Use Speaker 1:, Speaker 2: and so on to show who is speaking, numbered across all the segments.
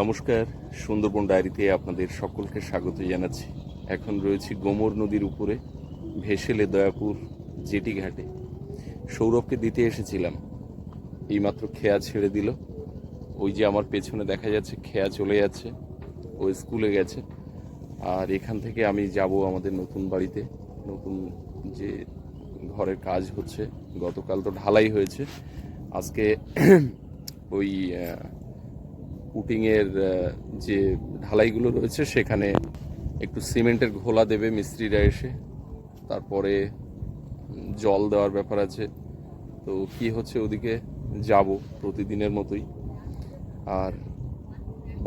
Speaker 1: নমস্কার, সুন্দরবন ডায়েরিতে আপনাদের সকলকে স্বাগত জানাচ্ছি। এখন রয়েছি গোমর নদীর উপরে ভেসেলে দয়াপুর জেটি ঘাটে। সৌরভকে দিতে এসেছিলাম, এইমাত্র খেয়া ছেড়ে দিল। ওই যে আমার পেছনে দেখা যাচ্ছে খেয়া চলে যাচ্ছে, ও স্কুলে গেছে। আর এখান থেকে আমি যাব আমাদের নতুন বাড়িতে। নতুন যে ঘরের কাজ হচ্ছে, গতকাল তো ঢালাই হয়েছে, আজকে ওই পুটিংয়ের যে ঢালাইগুলো রয়েছে সেখানে একটু সিমেন্টের ঘোলা দেবে মিস্ত্রিরা এসে, তারপরে জল দেওয়ার ব্যাপার আছে। তো কি হচ্ছে ওদিকে যাব প্রতিদিনের মতোই। আর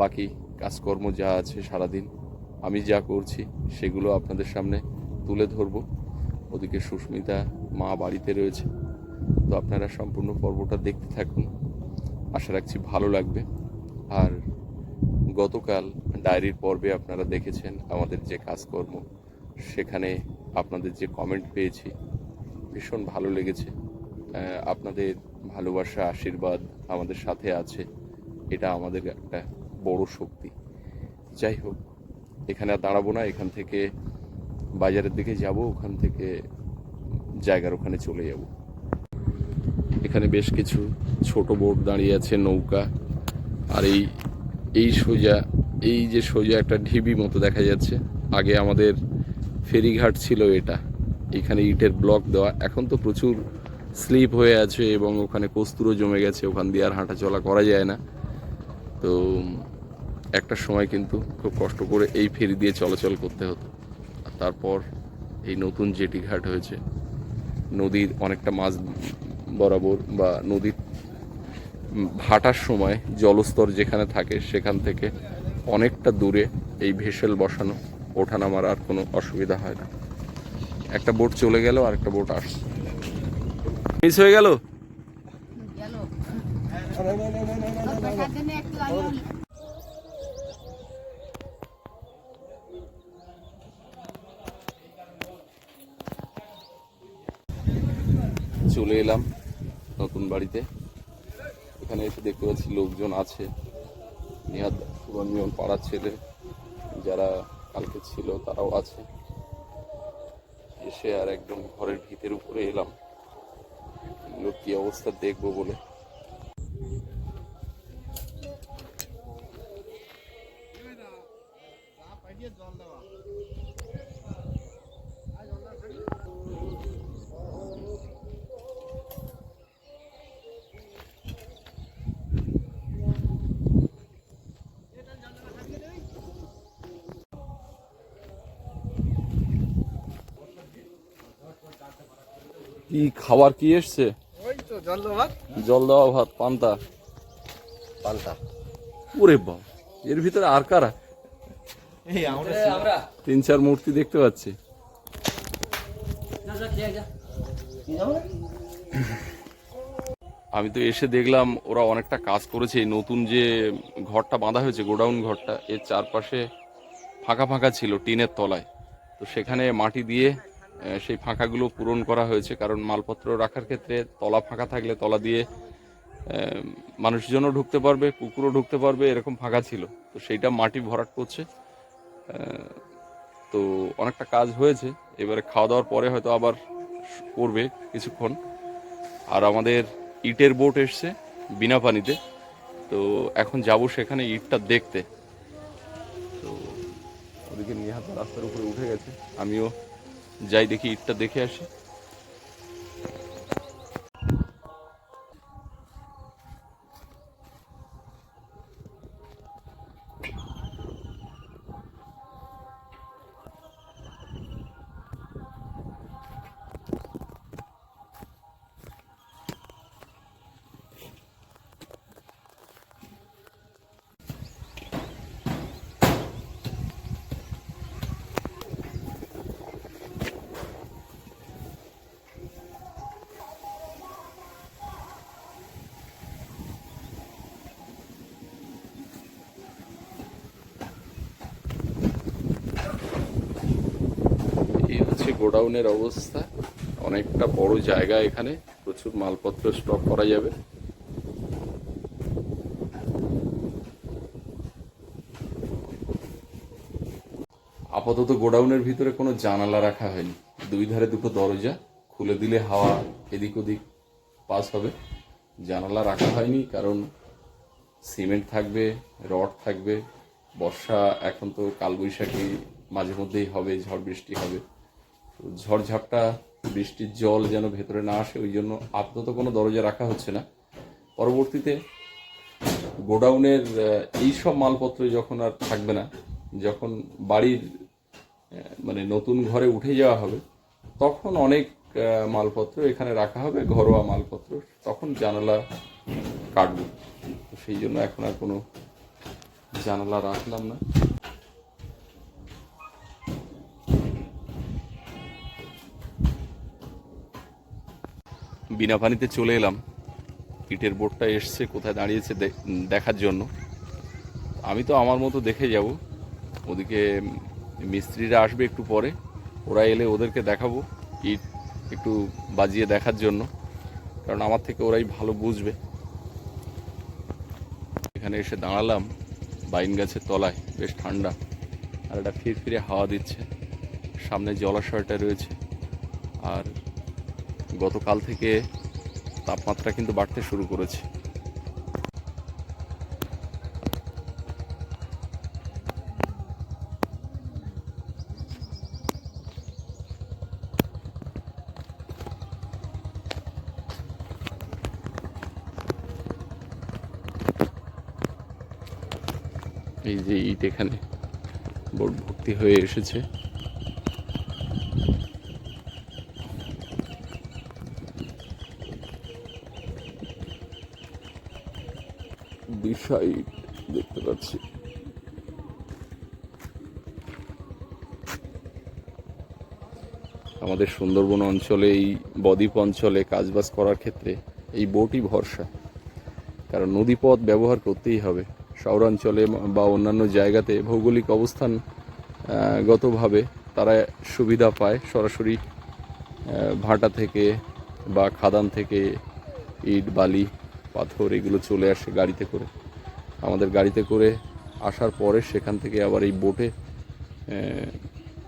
Speaker 1: বাকি কাজকর্ম যা আছে সারাদিন আমি যা করছি সেগুলো আপনাদের সামনে তুলে ধরবো। ওদিকে সুস্মিতা মা বাড়িতে রয়েছে, তো আপনারা সম্পূর্ণ পর্বটা দেখতে থাকুন, আশা রাখছি ভালো লাগবে। আর গতকাল ডায়েরির পর্বে আপনারা দেখেছেন আমাদের যে কাজকর্ম, সেখানে আপনাদের যে কমেন্ট পেয়েছি ভীষণ ভালো লেগেছে। আপনাদের ভালোবাসা আশীর্বাদ আমাদের সাথে আছে, এটা আমাদের একটা বড় শক্তি। যাই হোক, এখানে আর দাঁড়াবো না, এখান থেকে বাজারের দিকে যাব, ওখান থেকে জায়গার ওখানে চলে যাব। এখানে বেশ কিছু ছোট বোট দাঁড়িয়ে আছে, নৌকা। আর এই সোজা, এই যে সোজা একটা ঢিবি মতো দেখা যাচ্ছে, আগে আমাদের ফেরিঘাট ছিল এটা। এখানে ইটের ব্লক দেওয়া, এখন তো প্রচুর স্লিপ হয়ে আছে এবং ওখানে কস্তুরও জমে গেছে, ওখান দিয়ে আর হাঁটা চলা করা যায় না। তো একটা সময় কিন্তু খুব কষ্ট করে এই ফেরি দিয়ে চলাচল করতে হতো। আর তারপর এই নতুন জেটি ঘাট হয়েছে, নদীর অনেকটা মাঝ বরাবর বা নদীর ভাটার সময় জলস্তর যেখানে থাকে সেখান থেকে অনেকটা দূরে এই ভেসেল বসানো, ওঠানামার আর কোনো অসুবিধা হয় না। একটা বোট চলে গেল আর একটা বোট আসছে, মিস হয়ে গেল। চলে এলাম নতুন বাড়িতে। এখানে এসে দেখতে পাচ্ছি লোকজন আছে, নিহাদ রঞ্জন পাড়ার ছেলে যারা কালকে ছিল তারাও আছে। এসে আর একদম ঘরের ভিতের উপরে এলাম, এগুলো কি অবস্থা দেখবো বলে। কি খাবার কি এসছে? জল দেওয়া ভাত, পান্তা। ওরে বাবা, এর ভিতরে আর কারা? তিন চার মূর্তি দেখতে পাচ্ছি। আমি তো এসে দেখলাম ওরা অনেকটা কাজ করেছে। এই নতুন যে ঘরটা বাঁধা হয়েছে, গোডাউন ঘরটা, এর চারপাশে ফাঁকা ফাঁকা ছিল টিনের তলায়, তো সেখানে মাটি দিয়ে সেই ফাঁকাগুলো পূরণ করা হয়েছে। কারণ মালপত্র রাখার ক্ষেত্রে তলা ফাঁকা থাকলে তলা দিয়ে মানুষজনও ঢুকতে পারবে, কুকুরও ঢুকতে পারবে, এরকম ফাঁকা ছিল। তো সেইটা মাটি ভরাট করছে। তো অনেকটা কাজ হয়েছে, এবারে খাওয়া দাওয়ার পরে হয়তো আবার করবে কিছুক্ষণ। আর আমাদের ইটের বোট এসছে বিনা পানিতে, তো এখন যাব সেখানে ইটটা দেখতে। তো ওদিকে নিহাত রাস্তার উপরে উঠে গেছে, আমিও যাই দেখি ইটটা দেখে আসি। গোডাউনের অবস্থা, অনেকটা বড় জায়গা, এখানে প্রচুর মালপত্র স্টক করা যাবে। আপাতত গোডাউনের ভিতরে কোনো জানালা রাখা হয়নি, দুই ধারে দুটো দরজা, খুলে দিলে হাওয়া এদিক ওদিক পাস হবে। জানালা রাখা হয়নি কারণ সিমেন্ট থাকবে, রড থাকবে, বর্ষা এখন তো কালবৈশাখী মাঝে মধ্যেই হবে, ঝড় বৃষ্টি হবে, তো ঝড়ঝাপটা বৃষ্টির জল যেন ভেতরে না আসে, ওই জন্য আপাতত কোনো দরজা রাখা হচ্ছে না। পরবর্তীতে গোডাউনের এই সব মালপত্র যখন আর থাকবে না, যখন বাড়ির মানে নতুন ঘরে উঠে যাওয়া হবে, তখন অনেক মালপত্র এখানে রাখা হবে, ঘরোয়া মালপত্র, তখন জানালা কাটবো। তো সেই জন্য এখন আর কোনো জানালা রাখলাম না। বিনা পানিতে চলে এলাম, ইটের বোর্ডটা এসছে কোথায় দাঁড়িয়েছে দেখার জন্য। আমি তো আমার মতো দেখে যাব, ওদিকে মিস্ত্রিরা আসবে একটু পরে, ওরা এলে ওদেরকে দেখাবো ইট একটু বাজিয়ে দেখার জন্য, কারণ আমার থেকে ওরাই ভালো বুঝবে। এখানে এসে দাঁড়ালাম বাইন গাছের তলায়, বেশ ঠান্ডা, আর একটা ফিরফিরে হাওয়া দিচ্ছে, সামনে জলাশয়টা রয়েছে, আর গতকাল থেকে তাপমাত্রা কিন্তু বাড়তে শুরু করেছে। এই যে ইট এখানে বোট ভর্তি হয়ে এসেছে। বিশাল ইট দেখতে পাচ্ছি। আমাদের সুন্দরবন অঞ্চলে, এই বদ্বীপ অঞ্চলে কাজবাজ করার ক্ষেত্রে এই বোটই ভরসা, কারণ নদীপথ ব্যবহার করতেই হবে। শহরাঞ্চলে বা অন্যান্য জায়গাতে ভৌগোলিক অবস্থান গতভাবে তারা সুবিধা পায়, সরাসরি ভাটা থেকে বা খাদান থেকে ইট বালি পাথর এগুলো চলে আসে গাড়িতে করে। আমাদের গাড়িতে করে আসার পরে সেখান থেকে আবার এই বোটে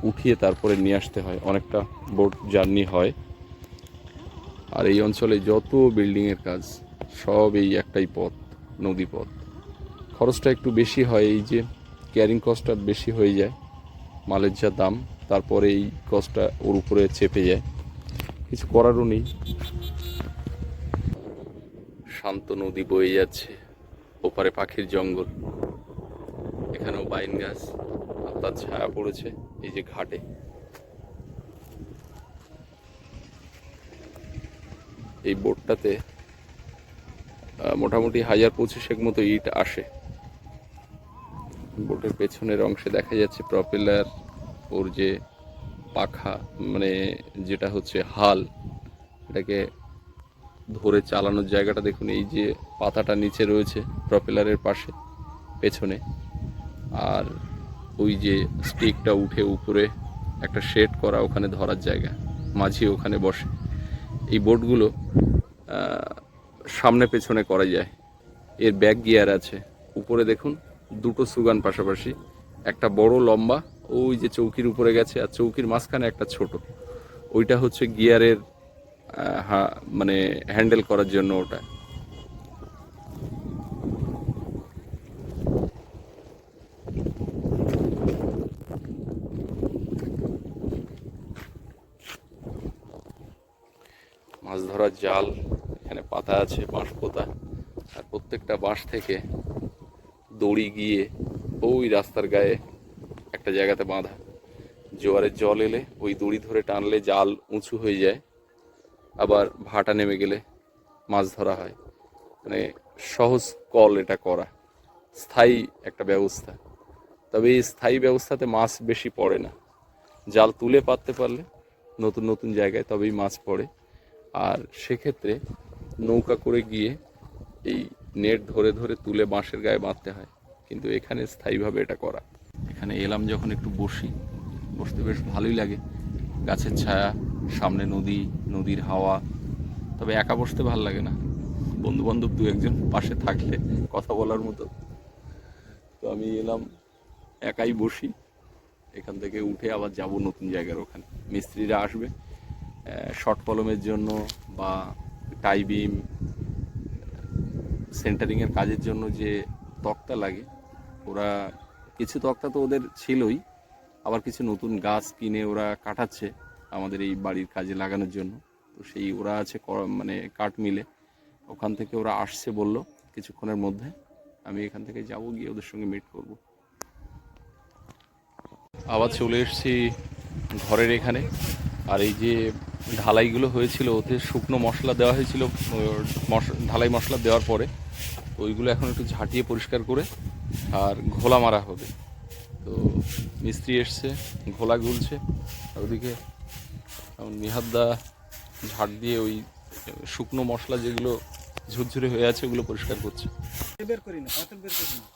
Speaker 1: উঠিয়ে তারপরে নিয়ে আসতে হয়, অনেকটা বোট জার্নি হয়। আর এই অঞ্চলে যত বিল্ডিংয়ের কাজ সব এই একটাই পথ, নদী পথ। খরচটা একটু বেশি হয়, এই যে ক্যারিং কস্টটা বেশি হয়ে যায়, মালের যা দাম, তারপরে এই কস্টটা ওর উপরে চেপে যায়, কিছু করারও নেই। শান্ত নদী বয়ে যাচ্ছে, ওপারে পাখির জঙ্গল, এখানেও বাইন গাছ, আর তার ছায়া পড়েছে এই যে ঘাটে। এই বোটটাতে মোটামুটি 1025 মতো ইট আসে। বোটের পেছনের অংশে দেখা যাচ্ছে প্রপেলার, ওর যে পাখা মানে যেটা হচ্ছে হাল, এটাকে ধরে চালানোর জায়গাটা দেখুন, এই যে পাতাটা নিচে রয়েছে প্রপেলারের পাশে পেছনে, আর ওই যে স্টিকটা উঠে উপরে একটা শেড করা, ওখানে ধরার জায়গা, মাঝি ওখানে বসে। এই বোটগুলো সামনে পেছনে করা যায়। এর ব্যাক গিয়ার আছে, উপরে দেখুন দুটো সুগান পাশাপাশি, একটা বড় লম্বা ওই যে চৌকির উপরে গেছে, আর চৌকির মাঝখানে একটা ছোট, ওইটা হচ্ছে গিয়ারের মানে হ্যান্ডেল করার জন্য ওটা। মাছ ধরার জাল এখানে পাতা আছে, বাঁশ পোতা, আর প্রত্যেকটা বাঁশ থেকে দড়ি গিয়ে ওই রাস্তার গায়ে একটা জায়গাতে বাঁধা। জোয়ারের জল এলে ওই দড়ি ধরে টানলে জাল উঁচু হয়ে যায়, আবার ভাটা নেমে গেলে মাছ ধরা হয়। মানে সহজ কল এটা করা, স্থায়ী একটা ব্যবস্থা। তবে এই স্থায়ী ব্যবস্থাতে মাছ বেশি পড়ে না, জাল তুলে পাততে পারলে নতুন নতুন জায়গায় তবেই মাছ পড়ে। আর সেক্ষেত্রে নৌকা করে গিয়ে এই নেট ধরে ধরে তুলে বাঁশের গায়ে বাঁধতে হয়, কিন্তু এখানে স্থায়ীভাবে এটা করা। এখানে এলাম যখন একটু বসি, বসতে বেশ ভালোই লাগে, গাছের ছায়া, সামনে নদী, নদীর হাওয়া। তবে একা বসতে ভালো লাগে না, বন্ধু বান্ধব দু একজন পাশে থাকলে কথা বলার মতো। তো আমি এলাম, একাই বসি, এখান থেকে উঠে আবার যাব নতুন জায়গার ওখানে। মিস্ত্রিরা আসবে শর্ট কলমের জন্য বা টাই বিম সেন্টারিংয়ের কাজের জন্য যে তক্তা লাগে, ওরা কিছু তক্তা তো ওদের ছিলই, আবার কিছু নতুন গাছ কিনে ওরা কাটাচ্ছে আমাদের এই বাড়ির কাজে লাগানোর জন্য। তো সেই ওরা আছে মানে কাঠ মিলে, ওখান থেকে ওরা আসছে বলল কিছুক্ষণের মধ্যে। আমি এখান থেকে যাব, গিয়ে ওদের সঙ্গে মিট করব। আবার চলে এসেছি ঘরের এখানে। আর এই যে ঢালাইগুলো হয়েছিল, ওতে শুকনো মশলা দেওয়া হয়েছিল, ঢালাই মশলা দেওয়ার পরে ওইগুলো এখন একটু ঝাঁটিয়ে পরিষ্কার করে আর ঘোলা মারা হবে। তো মিস্ত্রি এসছে, ঘোলা গুলছে, আর ওদিকে নিহাদ্দা ঝাড় দিয়ে ওই শুকনো মশলা যেগুলো ঝুরঝুরে হয়ে আছে ওগুলো পরিষ্কার করছে।
Speaker 2: বের করি না, পাথর বের করি না।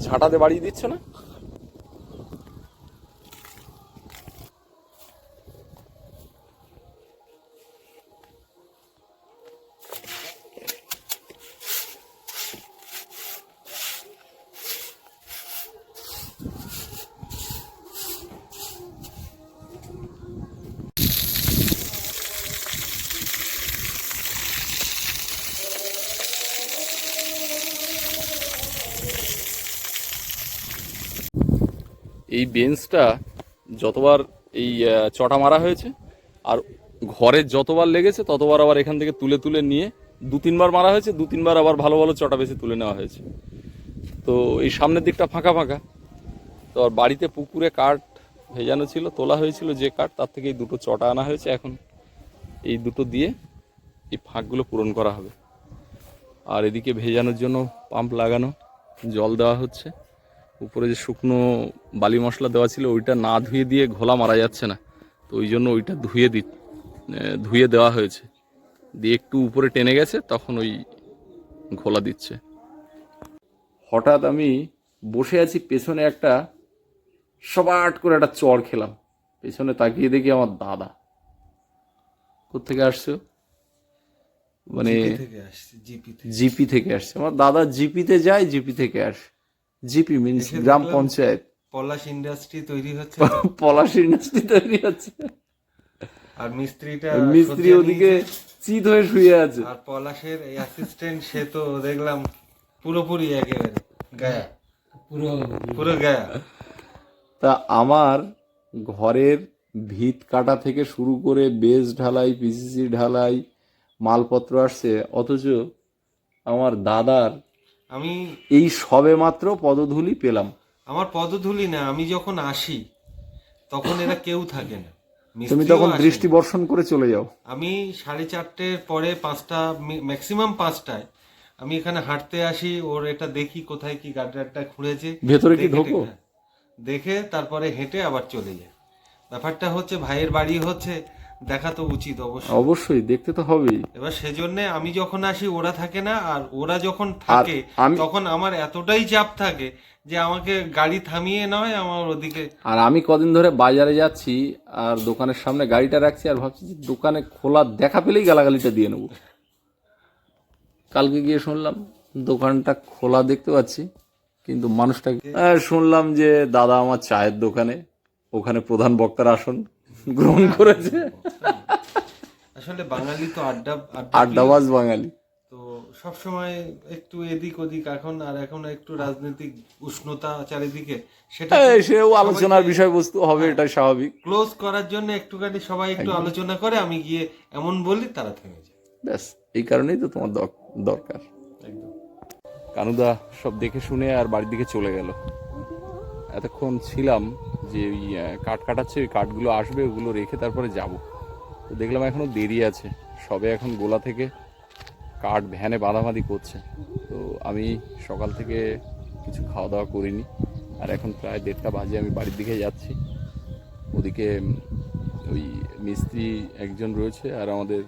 Speaker 1: ঝাঁটাতে বাড়িয়ে দিচ্ছ না? এই বেঞ্চটা যতবার এই চটা মারা হয়েছে আর ঘরে যতবার লেগেছে ততবার আবার এখান থেকে তুলে তুলে নিয়ে 2-3 বার মারা হয়েছে, 2-3 বার আবার ভালো ভালো চটা বেশি তুলে নেওয়া হয়েছে। তো এই সামনের দিকটা ফাঁকা ফাঁকা। তো আর বাড়িতে পুকুরে কাঠ ভেজানো ছিল, তোলা হয়েছিল যে কাঠ, তার থেকে এই দুটো চটা আনা হয়েছে। এখন এই দুটো দিয়ে এই ফাঁকগুলো পূরণ করা হবে। আর এদিকে ভেজানোর জন্য পাম্প লাগানো, জল দেওয়া হচ্ছে। উপরে যে শুকনো বালি মশলা দেওয়া ছিল ওইটা না ধুয়ে দিয়ে ঘোলা মারা যাচ্ছে না, তো ওই জন্য ওইটা ধুয়ে দেওয়া হয়েছে, দিয়ে একটু উপরে টেনে গেছে, তখন ওই ঘোলা দিচ্ছে। হঠাৎ আমি বসে আছি, পেছনে একটা সবাট করে একটা চড় খেলাম। পেছনে তাকিয়ে দেখি আমার দাদা। কোত্থেকে আসছো? মানে জিপি থেকে আসছে। আমার দাদা জিপিতে যায়, জিপি থেকে আসে। জিপি মিনস গ্রাম পঞ্চায়েত।
Speaker 2: পলাশ ইন্ডাস্ট্রি তৈরি হচ্ছে,
Speaker 1: পলাশ ইন্ডাস্ট্রি তৈরি হচ্ছে।
Speaker 2: আর
Speaker 1: মিস্ত্রি ওদিকে চিত হয়ে শুয়ে আছে।
Speaker 2: আর পলাশের এই অ্যাসিস্ট্যান্ট সে তো দেখলাম পুরোপুরি একেবারে গায়া, পুরো গায়া।
Speaker 1: তা আমার ঘরের ভিত কাটা থেকে শুরু করে বেস ঢালাই, পিসিসি ঢালাই, মালপত্র আসছে, অথচ আমার দাদার
Speaker 2: আমি
Speaker 1: এই সবে মাত্র পদধূলি পেলাম।
Speaker 2: আমার পদধূলি না, আমি যখন আসি তখন এরা কেউ থাকে না,
Speaker 1: তুমি তখন দৃষ্টি বর্ষণ করে চলে যাও।
Speaker 2: আমি 4:30 পরে 5টা, ম্যাক্সিমাম 5টায় আমি এখানে হাঁটতে আসি, ওর এটা দেখি কোথায় কি গাডারটা খুঁড়েছে,
Speaker 1: ভেতরে কি ঢোকো,
Speaker 2: দেখে তারপরে হেঁটে আবার চলে যায়। ব্যাপারটা হচ্ছে ভাইয়ের বাড়ি হচ্ছে, দেখা তো উচিত অবশ্যই।
Speaker 1: অবশ্যই দেখতে তো হবেই।
Speaker 2: এবার সেজন্য আমি যখন আসি ওরা থাকে না, আর ওরা যখন থাকে তখন আমার এতটাই চাপ থাকে যে আমাকে গাড়ি থামিয়ে নয় আমার ওদিকে।
Speaker 1: আর আমি কদিন ধরে বাজারে যাচ্ছি আর দোকানের সামনে গাড়িটা রাখছি আর ভাবছি যে দোকানে খোলা দেখা পেলেই গালাগালিটা দিয়ে নেবো। কালকে গিয়ে শুনলাম দোকানটা খোলা দেখতে পাচ্ছি, কিন্তু মানুষটাকে শুনলাম যে দাদা আমার চায়ের দোকানে, ওখানে প্রধান বক্তার আসন গ্রহণ করেছে।
Speaker 2: আসলে বাঙালি তো
Speaker 1: আড্ডাবাজ বাঙালি
Speaker 2: তো সবসময় একটু এদিক ওদিক। এখন একটু রাজনৈতিক উষ্ণতা চারিদিকে,
Speaker 1: সেও আলোচনার বিষয়বস্তু হবে, এটা স্বাভাবিক।
Speaker 2: ক্লোজ করার জন্য একটুখানি সবাই একটু আলোচনা করে, আমি গিয়ে এমন বলি তারা থেমে যায়।
Speaker 1: ব্যাস, এই কারণেই তো তোমার দরকার।
Speaker 2: একদম।
Speaker 1: কানুদা সব দেখে শুনে আর বাড়ির দিকে চলে গেল। এতক্ষণ ছিলাম যে ওই কাঠ কাটাচ্ছে, ওই কাঠগুলো আসবে, ওগুলো রেখে তারপরে যাব। তো দেখলাম এখনো দেরি আছে, সবে এখন গোলা থেকে কাঠ ভ্যানে বাঁধাবাঁধি করছে। তো আমি সকাল থেকে কিছু খাওয়া দাওয়া করিনি, আর এখন প্রায় 1:30 বাজে, আমি বাড়ির দিকে যাচ্ছি। ওদিকে ওই মিস্ত্রি একজন রয়েছে আর আমাদের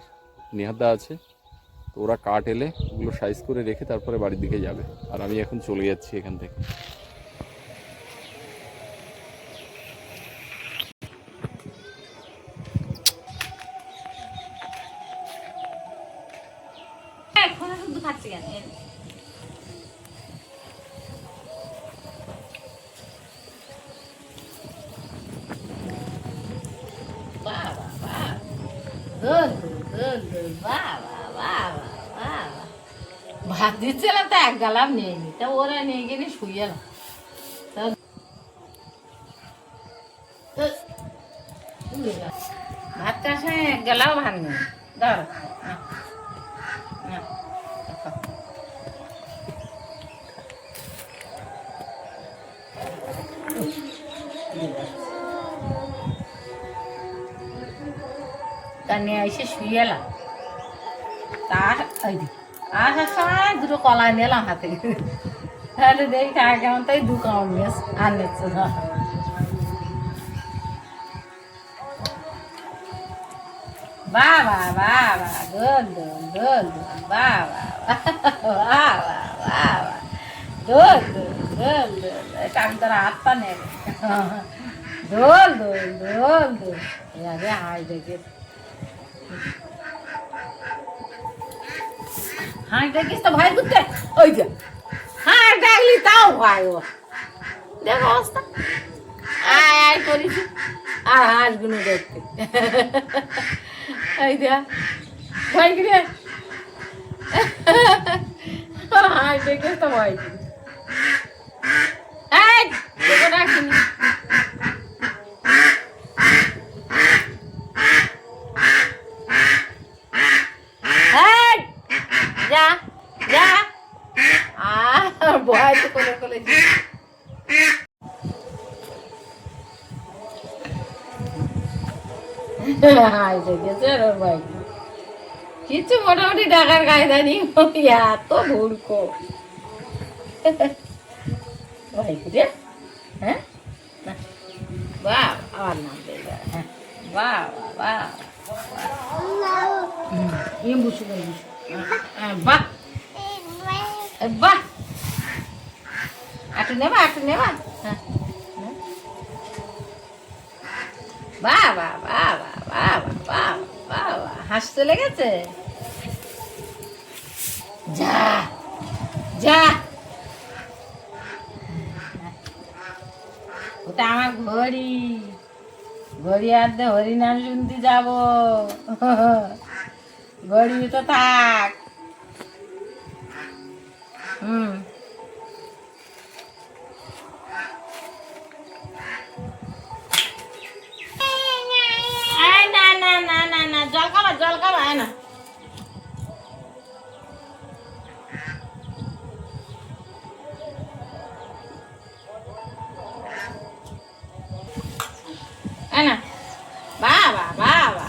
Speaker 1: নিহাদ্দা আছে, তো ওরা কাঠ এলে ওগুলো সাইজ করে রেখে তারপরে বাড়ির দিকে যাবে, আর আমি এখন চলে যাচ্ছি এখান থেকে।
Speaker 3: ভাত দিচ্ছিলাম তো এক গালাম নিয়ে নি, তা ওরা নিয়ে গিয়ে শুয়ে এলাম। ভাতটার সঙ্গে এক গালাও ভাত নেই, ধর তা নিয়ে এসে শুয়ে এলাম। তার আসার সময় দুটো কলা নিলাম হাতে, তাহলে দেখি খায় কেমন, তাই দু কামড় নিয়ে আর নিচ্ছে না। বাবা বাবা দোল দোল দোল দোল বাবা বাবা বাবা দোল দোল দোল দোল, এটা আমি তোর হাতটা নেবে, দোল দোল দোল দোল। আরে হাই দেখে হাঁস দেখিস তো ভয় করতে, ওই যে হাঁস ডাকলি তাও ভয়। ও দেখ অবস্থা, আয় আয় করিস আর হাঁসগুলো দেখতে, এই দেখ ভয় কি রে, হাঁস দেখিস তো ভয় কি, এই তোকে ডাকিনি। যা যা আর ভয় তো করে ফেলেছি। কিছু মোটামুটি ডাকার কায়দা নেই, এত ভুলকো হ্যাঁ বাহ আমার নাম হ্যাঁ বাহ বাহ বসু বাহ বাহ আটু নেবা হ্যাঁ বাবা বাবা বাবা বাবা বাবা হাঁস চলে গেছে, যা যা ওটা আমার ঘড়ি, ঘড়ি আনতে হরিনাম শুনতে যাবো, ঘড়ি তো থাক। না জল খাবা না, বাবা বাবা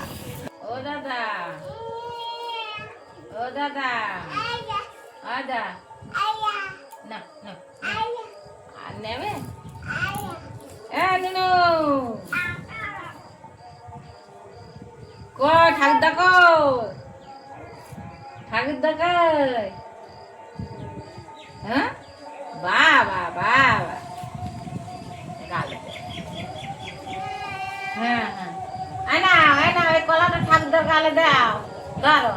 Speaker 3: ও দাদা ও দাদা আদা না না আর নেবে ঠাকুর দেখো ঠাকুর দেখায়, হ্যাঁ বাবা বাবা হ্যাঁ হ্যাঁ আয় না ওই কলাটা ঠাকুর গালে দাও, ধরো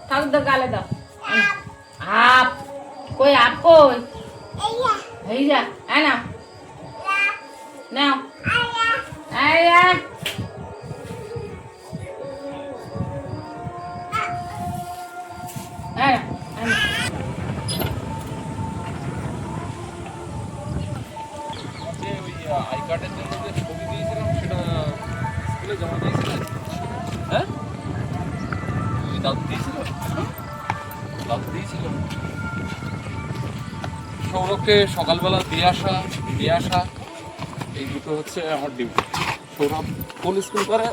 Speaker 3: ঠাকুর গালে দাও। আপ কই আপ কই এই যা আয় না নাও আয়া
Speaker 1: আই কার্ডের জন্য যে ছবি দিয়েছিলাম সেটা স্কুলে জমা দিয়েছিলেন? হ্যাঁ দাদু দিয়েছিল, দাদু দিয়েছিল। সৌরভকে সকালবেলা দিয়ে আসা এই দুটো হচ্ছে আমার ডিউটি। সৌরভ কোন স্কুল করে?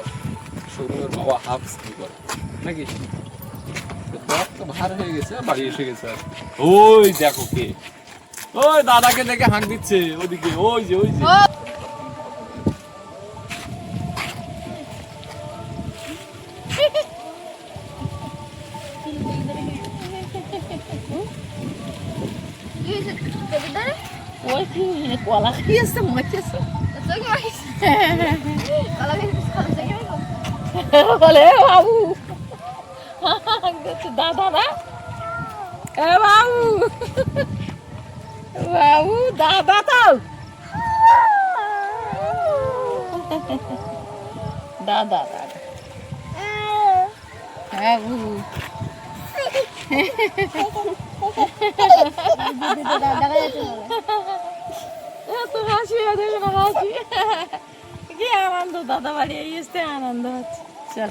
Speaker 1: সৌরভের বাবা হাফ স্কুল করে নাকি? দাঁত তো ভার হয়ে গেছে, বাড়ি এসে গেছে। আর ওই দেখো কে, ওই দাদাকে দেখে হাঁক দিচ্ছে ওদিকে, ওই যে
Speaker 4: কি হয়েছে তোদের দ্বারা?
Speaker 3: ওই কি কলা খেয়েছে মাছেছে
Speaker 4: তোকে মারিস? কলা খেয়েছিস, কলা থেকে মারিস?
Speaker 3: বলে বাবু দাদা না এ বাবু বাবু দাদা তো দাদা দাদা বাবু
Speaker 4: দিদি তো দাদা কাছে চলে
Speaker 3: এত হাসি দেখো না হাসি কি আনন্দ দাদা বাড়ি এসে আনন্দ হচ্ছে চল